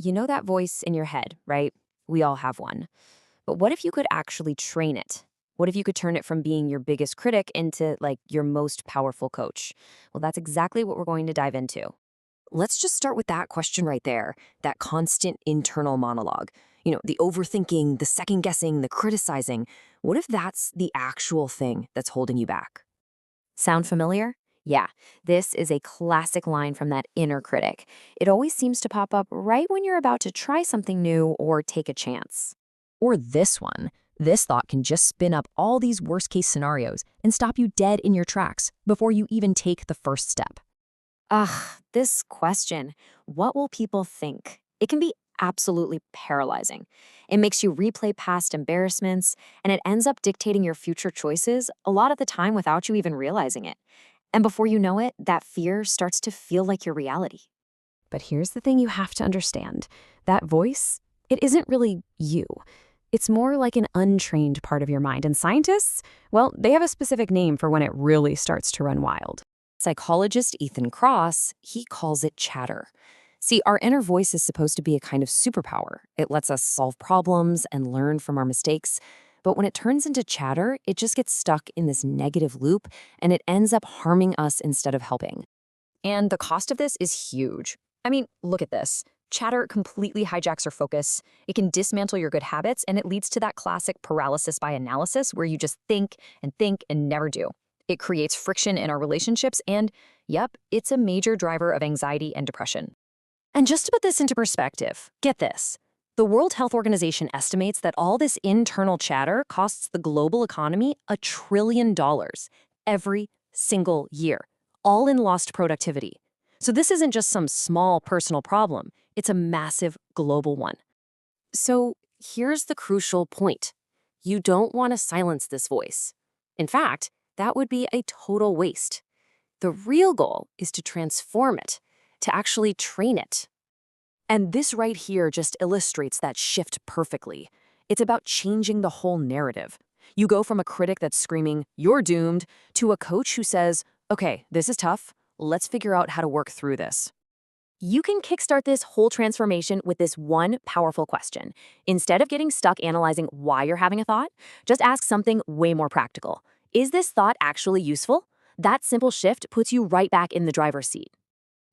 you know that voice in your head, right? We all have one. But what if you could actually train it? What if you could turn it from being your biggest critic into like your most powerful coach? Well, that's exactly what we're going to dive into. Let's just start with that question right there, that constant internal monologue. The overthinking, the second guessing, the criticizing. What if that's the actual thing that's holding you back? Sound familiar? Yeah, this is a classic line from that inner critic. It always seems to pop up right when you're about to try something new or take a chance. Or this one. This thought can just spin up all these worst case scenarios and stop you dead in your tracks before you even take the first step. This question, what will people think? It can be absolutely paralyzing. It makes you replay past embarrassments, and it ends up dictating your future choices a lot of the time without you even realizing it. And before you know it, that fear starts to feel like your reality. But here's the thing you have to understand. That voice, it isn't really you. It's more like an untrained part of your mind. And scientists, well, they have a specific name for when it really starts to run wild. Psychologist Ethan Kross, he calls it chatter. See, our inner voice is supposed to be a kind of superpower. It lets us solve problems and learn from our mistakes. But when it turns into chatter, it just gets stuck in this negative loop and it ends up harming us instead of helping. And the cost of this is huge. I mean, look at this. Chatter completely hijacks our focus. It can dismantle your good habits, and it leads to that classic paralysis by analysis where you just think and never do. It creates friction in our relationships, and yep, it's a major driver of anxiety and depression. And just to put this into perspective, get this. The World Health Organization estimates that all this internal chatter costs the global economy $1 trillion every single year, all in lost productivity. So this isn't just some small personal problem, it's a massive global one. So here's the crucial point. You don't want to silence this voice. In fact, that would be a total waste. The real goal is to transform it, to actually train it. And this right here just illustrates that shift perfectly. It's about changing the whole narrative. You go from a critic that's screaming, "You're doomed," to a coach who says, "Okay, this is tough. Let's figure out how to work through this." You can kickstart this whole transformation with this one powerful question. Instead of getting stuck analyzing why you're having a thought, just ask something way more practical. Is this thought actually useful? That simple shift puts you right back in the driver's seat.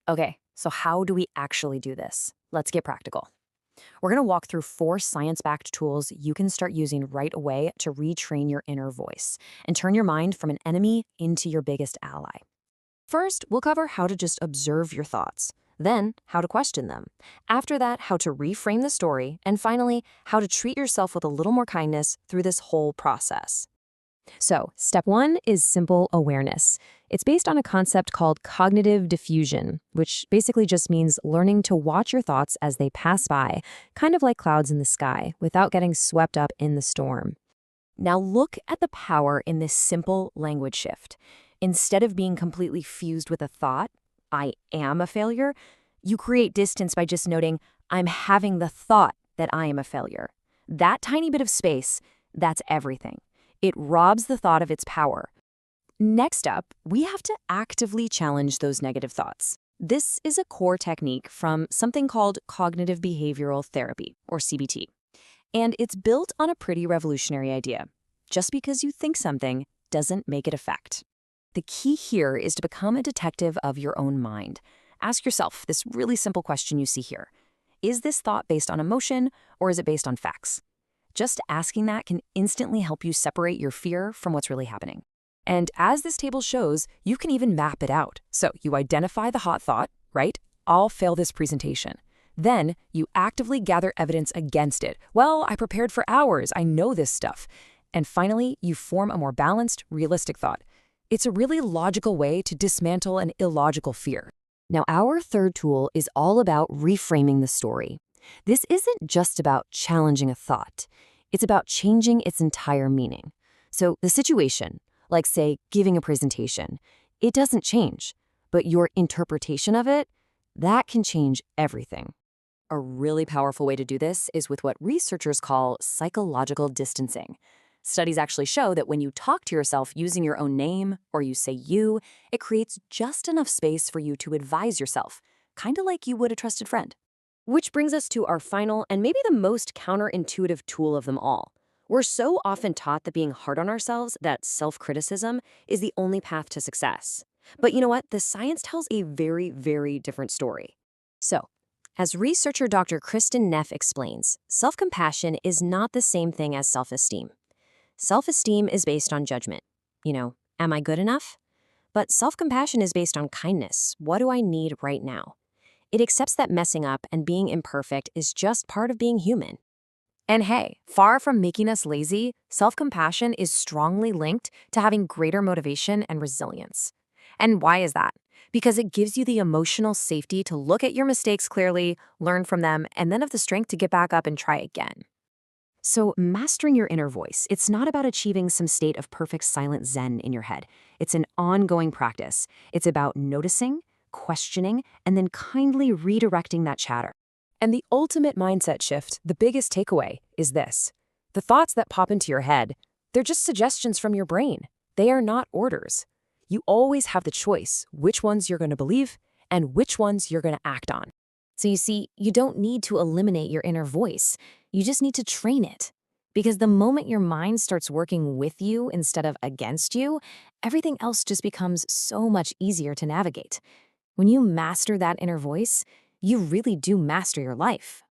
Okay, so how do we actually do this? Let's get practical. We're going to walk through 4 science-backed tools you can start using right away to retrain your inner voice and turn your mind from an enemy into your biggest ally. First, we'll cover how to just observe your thoughts, then how to question them. After that, how to reframe the story, and finally, how to treat yourself with a little more kindness through this whole process. So, step 1 is simple awareness. It's based on a concept called cognitive diffusion, which basically just means learning to watch your thoughts as they pass by, kind of like clouds in the sky, without getting swept up in the storm. Now look at the power in this simple language shift. Instead of being completely fused with a thought, "I am a failure," you create distance by just noting, "I'm having the thought that I am a failure." That tiny bit of space, that's everything. It robs the thought of its power. Next up, we have to actively challenge those negative thoughts. This is a core technique from something called cognitive behavioral therapy, or CBT. And it's built on a pretty revolutionary idea. Just because you think something doesn't make it a fact. The key here is to become a detective of your own mind. Ask yourself this really simple question you see here. Is this thought based on emotion, or is it based on facts? Just asking that can instantly help you separate your fear from what's really happening. And as this table shows, you can even map it out. So you identify the hot thought, right? "I'll fail this presentation." Then you actively gather evidence against it. "Well, I prepared for hours. I know this stuff." And finally, you form a more balanced, realistic thought. It's a really logical way to dismantle an illogical fear. Now, our third tool is all about reframing the story. This isn't just about challenging a thought. It's about changing its entire meaning. So the situation, like say giving a presentation, it doesn't change, but your interpretation of it, that can change everything. A really powerful way to do this is with what researchers call psychological distancing. Studies actually show that when you talk to yourself using your own name or you say you, it creates just enough space for you to advise yourself, kind of like you would a trusted friend. Which brings us to our final and maybe the most counterintuitive tool of them all. We're so often taught that being hard on ourselves, that self-criticism, is the only path to success. But you know what? The science tells a very, very different story. So, as researcher Dr. Kristen Neff explains, self-compassion is not the same thing as self-esteem. Self-esteem is based on judgment. Am I good enough? But self-compassion is based on kindness. What do I need right now? It accepts that messing up and being imperfect is just part of being human. And hey, far from making us lazy, self-compassion is strongly linked to having greater motivation and resilience. And why is that? Because it gives you the emotional safety to look at your mistakes clearly, learn from them, and then have the strength to get back up and try again. So, mastering your inner voice, it's not about achieving some state of perfect silent zen in your head. It's an ongoing practice. It's about noticing, questioning, and then kindly redirecting that chatter. And the ultimate mindset shift, the biggest takeaway, is this. The thoughts that pop into your head, they're just suggestions from your brain. They are not orders. You always have the choice which ones you're going to believe and which ones you're going to act on. So you see, you don't need to eliminate your inner voice. You just need to train it. Because the moment your mind starts working with you instead of against you, everything else just becomes so much easier to navigate. When you master that inner voice, you really do master your life.